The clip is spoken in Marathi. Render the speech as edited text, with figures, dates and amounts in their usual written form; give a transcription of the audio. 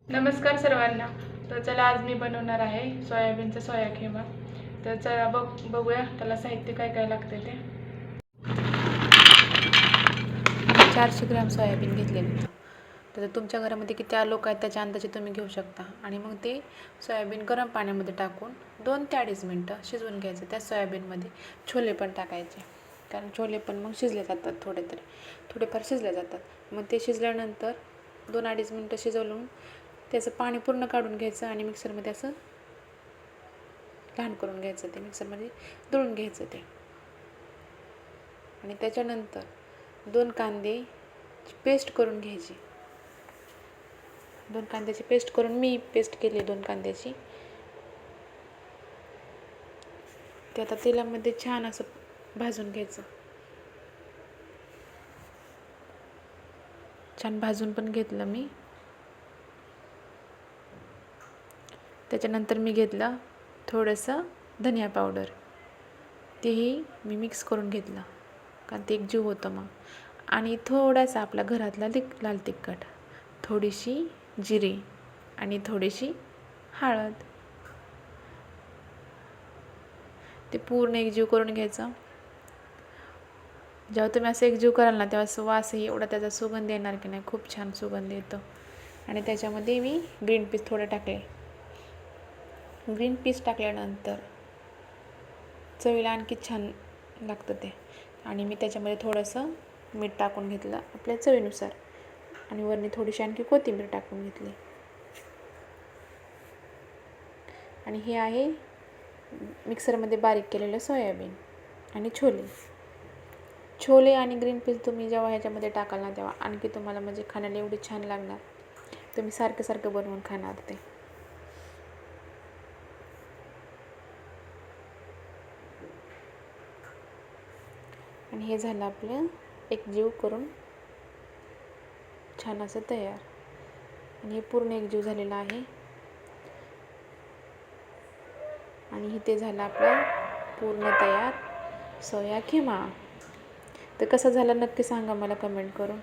नमस्कार सर्वांना. तर चला आज मी बनवणार आहे सोयाबीनचा सोया खिमा. तर चला बघूया त्याला साहित्य काय काय लागते ते. 400 ग्रॅम सोयाबीन घेतलेलं होतं. तर तुमच्या घरामध्ये किती लोक आहेत त्याच्या अंदाजे तुम्ही घेऊ शकता. आणि मग ते सोयाबीन गरम पाण्यामध्ये टाकून 2 ते 2.5 मिनटं शिजवून घ्यायचं. त्या सोयाबीनमध्ये छोले पण टाकायचे, कारण छोले पण मग शिजले जातात, थोडेफार शिजले जातात. मग ते शिजल्यानंतर 2-2.5 मिनटं शिजवून त्याचं पाणी पूर्ण काढून घ्यायचं आणि मिक्सरमध्ये असं लहान करून घ्यायचं. ते मिक्सरमध्ये दळून घ्यायचं ते. आणि त्याच्यानंतर 2 कांद्याची पेस्ट करून घ्यायची. 2 कांद्याची पेस्ट करून मी पेस्ट केली 2 कांद्याची. ते आता तेलामध्ये छान असं भाजून घ्यायचं. छान भाजून पण घेतलं मी. त्याच्यानंतर मी घेतलं थोडंसं धनिया पावडर. तेही मी मिक्स करून घेतलं, कारण ते एक जीव होतं मग. आणि थोडासा आपला घरातला लाल तिखट, थोडीशी जिरे आणि थोडीशी हळद. ते पूर्ण एकजीव करून घ्यायचं. जेव्हा तुम्ही असं एकजीव कराल ना, तेव्हा वासही एवढा त्याचा सुगंध येणार की नाही, खूप छान सुगंध येतो. आणि त्याच्यामध्ये मी ग्रीन पीस थोडे टाकले. ग्रीन पीस टाकल्यानंतर चवीला आणखी छान लागतं ते. आणि मी त्याच्यामध्ये थोडंसं मीठ टाकून घेतलं आपल्या चवीनुसार, आणि वरती थोडीशी आणखी कोथिंबीर टाकून घेतली. आणि हे आहे मिक्सरमध्ये बारीक केलेलं सोयाबीन आणि छोले आणि ग्रीन पीस तुम्ही जेव्हा ह्याच्यामध्ये टाकाल ना, तेव्हा आणखी तुम्हाला म्हणजे खाण्याला एवढी छान लागणार, तुम्ही सारखं बनवून खाणार ते. आणि हे झालं आपलं एकजीव करून छान असं तयार. आणि हे पूर्ण एकजीव झालेलं आहे. आणि ते झालं आपलं पूर्ण तयार सोया खिमा. तर कसं झालं नक्की सांगा मला कमेंट करून.